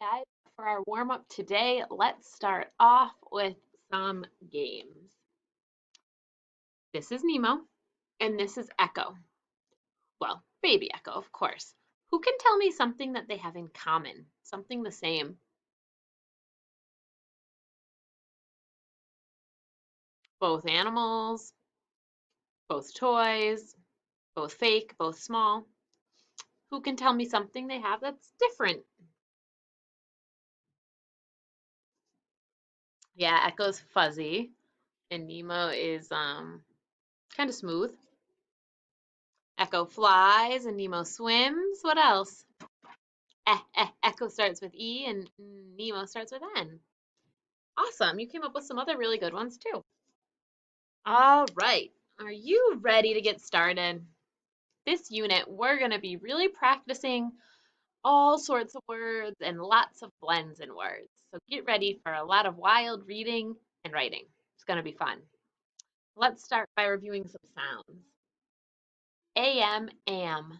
Hi guys, for our warm-up today, let's start off with some games. This is Nemo, and this is Echo. Well, baby Echo, of course. Who can tell me something that they have in common? Something the same? Both animals, both toys, both fake, both small. Who can tell me something they have that's different? Yeah, Echo's fuzzy, and Nemo is kind of smooth. Echo flies and Nemo swims. What else? Echo starts with E and Nemo starts with N. Awesome. You came up with some other really good ones too. All right. Are you ready to get started? This unit, we're going to be really practicing all sorts of words and lots of blends in words. So get ready for a lot of wild reading and writing. It's going to be fun. Let's start by reviewing some sounds. AM, am.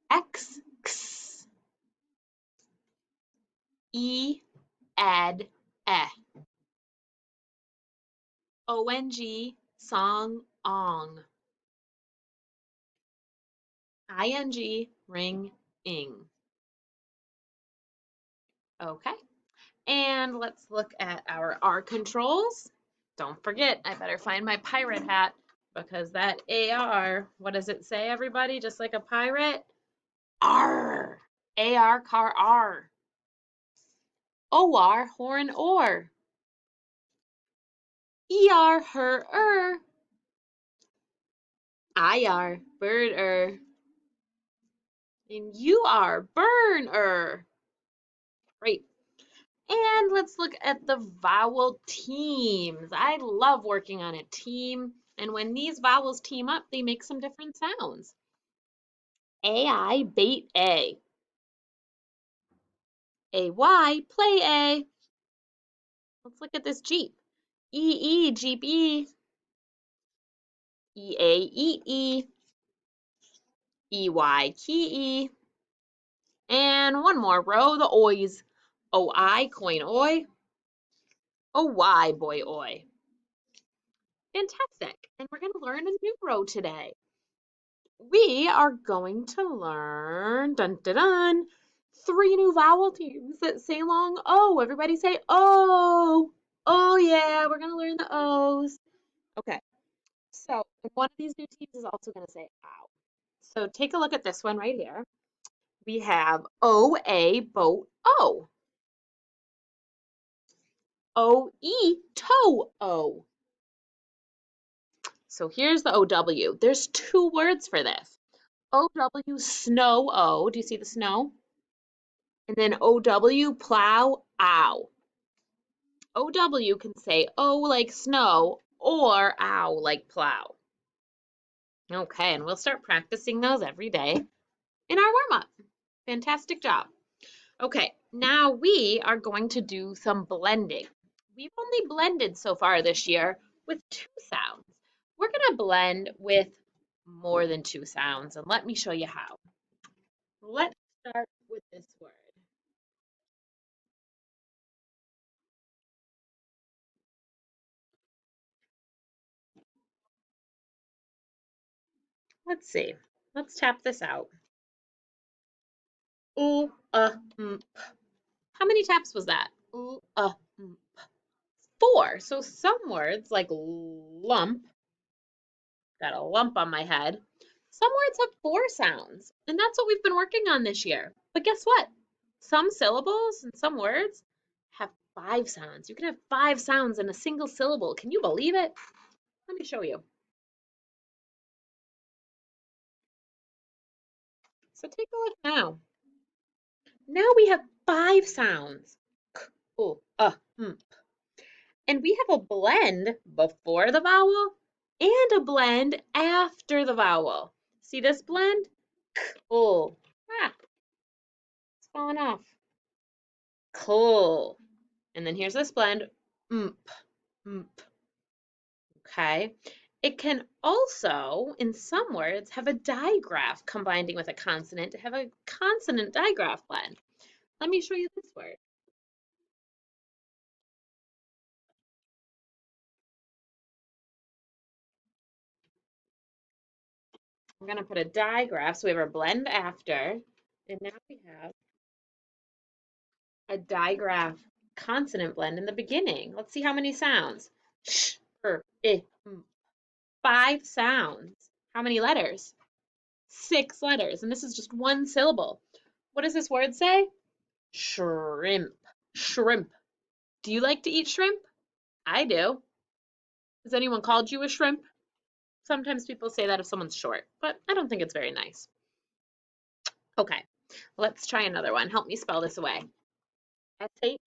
X, x. E, ed, eh. ONG, song, ong. ING, ring, ing. Okay, and let's look at our R controls. Don't forget, I better find my pirate hat because that AR, what does it say, everybody? Just like a pirate? R. AR, car, R. OR, horn, or. ER, her, IR, bird, and UR, burn, Great. And let's look at the vowel teams. I love working on a team. And when these vowels team up, they make some different sounds. AI, bait A. AY, play A. Let's look at this Jeep. EE, Jeep E. EA, eat E. EY, key E. And one more row, the Oys. OI, coin oi. OY, boy oi. Fantastic. And we're going to learn a new row today. We are going to learn, dun dun dun, 3 new vowel teams that say long O. Everybody say O. Oh yeah, we're gonna learn the O's. Okay, so one of these new teams is also gonna say ow. So take a look at this one right here. We have O-A, boat, O. O-E, toe, O. So here's the O-W. There's 2 words for this. O-W, snow, O. Do you see the snow? And then OW, plow, ow. OW can say oh like snow or ow like plow. Okay, and we'll start practicing those every day in our warm-up. Fantastic job. Okay, now we are going to do some blending. We've only blended so far this year with 2 sounds. We're going to blend with more than 2 sounds, and let me show you how. Let's start with this word. Let's see. Let's tap this out. Ooh, How many taps was that? Ooh, 4. So some words like lump, got a lump on my head. Some words have 4 sounds, and that's what we've been working on this year. But guess what? Some syllables and some words have 5 sounds. You can have 5 sounds in a single syllable. Can you believe it? Let me show you. So take a look now. Now we have 5 sounds. K, ooh, and we have a blend before the vowel and a blend after the vowel. See this blend? Cool. It's falling off. Cool. And then here's this blend. Mp, mp. Okay. It can also, in some words, have a digraph combining with a consonant to have a consonant digraph blend. Let me show you this word. I'm going to put a digraph, so we have our blend after, and now we have a digraph consonant blend in the beginning. Let's see how many sounds. Sh, I, 5 sounds. How many letters? 6 letters, and this is just one syllable. What does this word say? Shrimp. Shrimp. Do you like to eat shrimp? I do. Has anyone called you a shrimp? Sometimes people say that if someone's short, but I don't think it's very nice. Okay, let's try another one. Help me spell this away. Shrimp.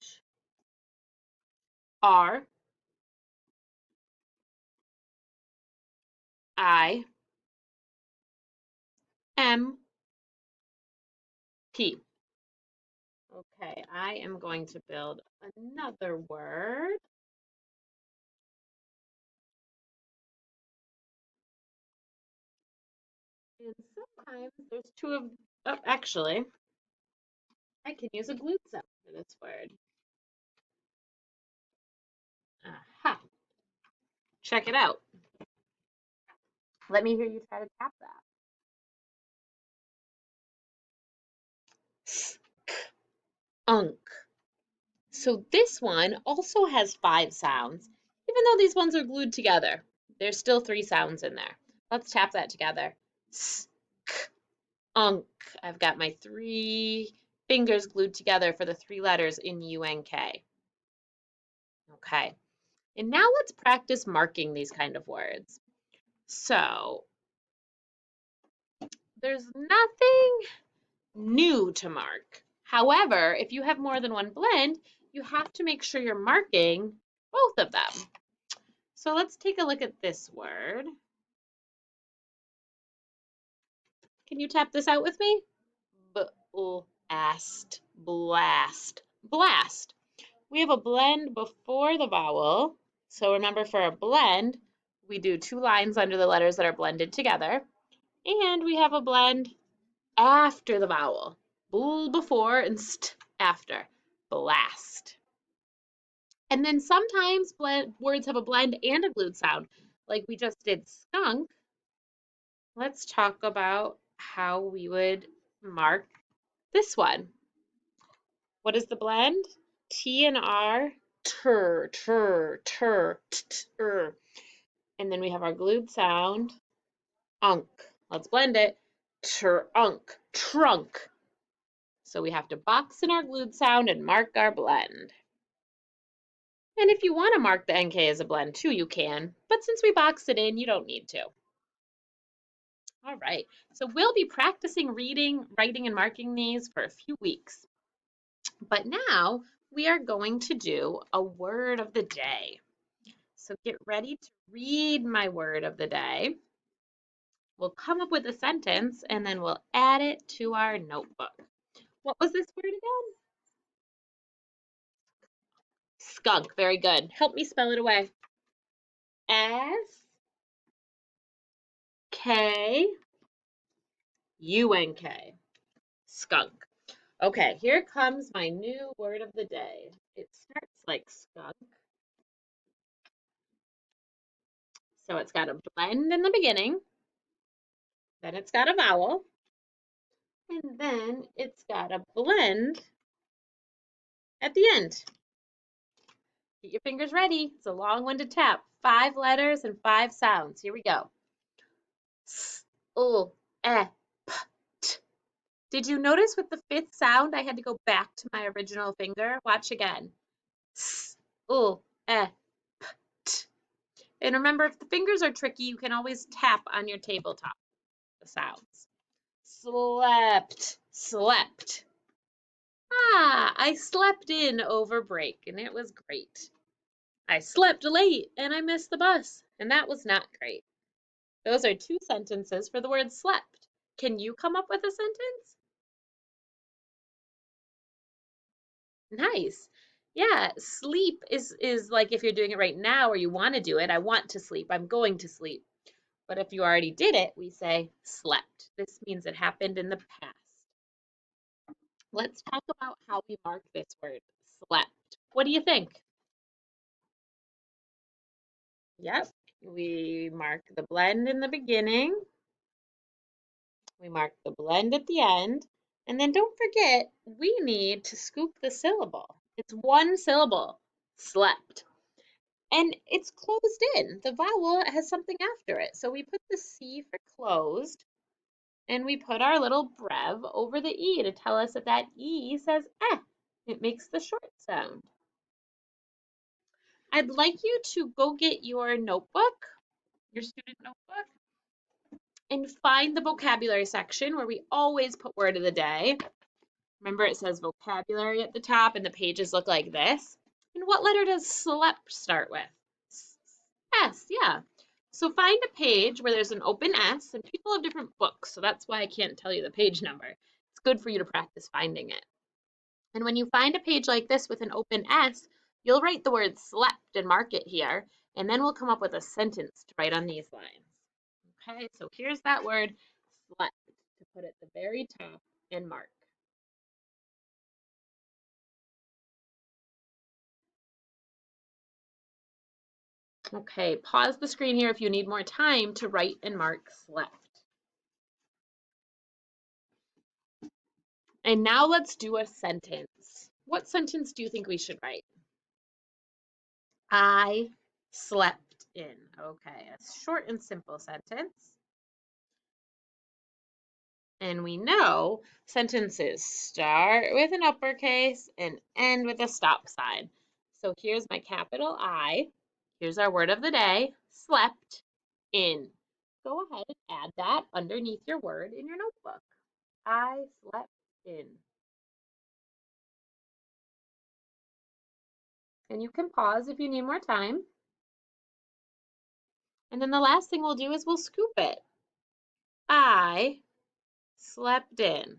Okay, I am going to build another word. And sometimes there's two of, oh, actually, I can use a glue sound for this word. Aha. Check it out. Let me hear you try to tap that. Unk. So this one also has 5 sounds, even though these ones are glued together. There's still 3 sounds in there. Let's tap that together. Unk. I've got my 3 fingers glued together for the 3 letters in UNK. Okay. And now let's practice marking these kind of words. So there's nothing new to mark. However, if you have more than one blend, you have to make sure you're marking both of them. So let's take a look at this word. Can you tap this out with me? Blast, blast, blast. We have a blend before the vowel. So remember, for a blend, we do 2 lines under the letters that are blended together. And we have a blend after the vowel. Bull before and st after. Blast. And then sometimes words have a blend and a glued sound, like we just did skunk. Let's talk about how we would mark this one. What is the blend? T and R, tur, tur, tur, tur. And then we have our glued sound, unk. Let's blend it. Trunk, trunk. So we have to box in our glued sound and mark our blend. And if you want to mark the NK as a blend too, you can. But since we boxed it in, you don't need to. All right, so we'll be practicing reading, writing, and marking these for a few weeks. But now we are going to do a word of the day. So get ready to read my word of the day. We'll come up with a sentence and then we'll add it to our notebook. What was this word again? Skunk. Very good. Help me spell it away. S-K-U-N-K. Skunk. Okay, here comes my new word of the day. It starts like skunk. So it's got a blend in the beginning, then it's got a vowel, and then it's got a blend at the end. Get your fingers ready. It's a long one to tap. 5 letters and 5 sounds. Here we go. S, U, E, P, T. Did you notice with the 5th sound I had to go back to my original finger? Watch again. S, U, E, P, T. And remember, if the fingers are tricky, you can always tap on your tabletop the sounds. Slept, slept. Ah, I slept in over break and it was great. I slept late and I missed the bus and that was not great. Those are 2 sentences for the word slept. Can you come up with a sentence? Nice. Yeah, sleep is like if you're doing it right now or you want to do it. I want to sleep. I'm going to sleep. But if you already did it, we say slept. This means it happened in the past. Let's talk about how we mark this word, slept. What do you think? Yep, we mark the blend in the beginning. We mark the blend at the end. And then don't forget, we need to scoop the syllable. It's one syllable, slept. And it's closed in. The vowel has something after it. So we put the C for closed, and we put our little brev over the E to tell us that that E says eh. It makes the short sound. I'd like you to go get your notebook, your student notebook, and find the vocabulary section where we always put word of the day. Remember, it says vocabulary at the top and the pages look like this. And what letter does slept start with? S, yeah. So find a page where there's an open S, and people have different books, so that's why I can't tell you the page number. It's good for you to practice finding it. And when you find a page like this with an open S, you'll write the word slept and mark it here, and then we'll come up with a sentence to write on these lines. Okay, so here's that word slept to put at the very top and mark. Okay, pause the screen here if you need more time to write and mark slept. And now let's do a sentence. What sentence do you think we should write? I slept in. Okay, a short and simple sentence. And we know sentences start with an uppercase and end with a stop sign. So here's my capital I. Here's our word of the day, slept in. Go ahead and add that underneath your word in your notebook. I slept in. And you can pause if you need more time. And then the last thing we'll do is we'll scoop it. I slept in.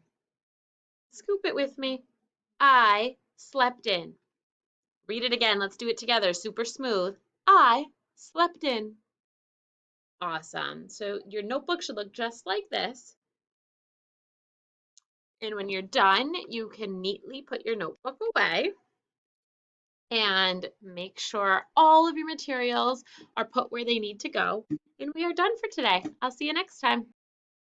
Scoop it with me. I slept in. Read it again. Let's do it together. Super smooth. I slept in. Awesome. So your notebook should look just like this. And when you're done, you can neatly put your notebook away and make sure all of your materials are put where they need to go. And we are done for today. I'll see you next time.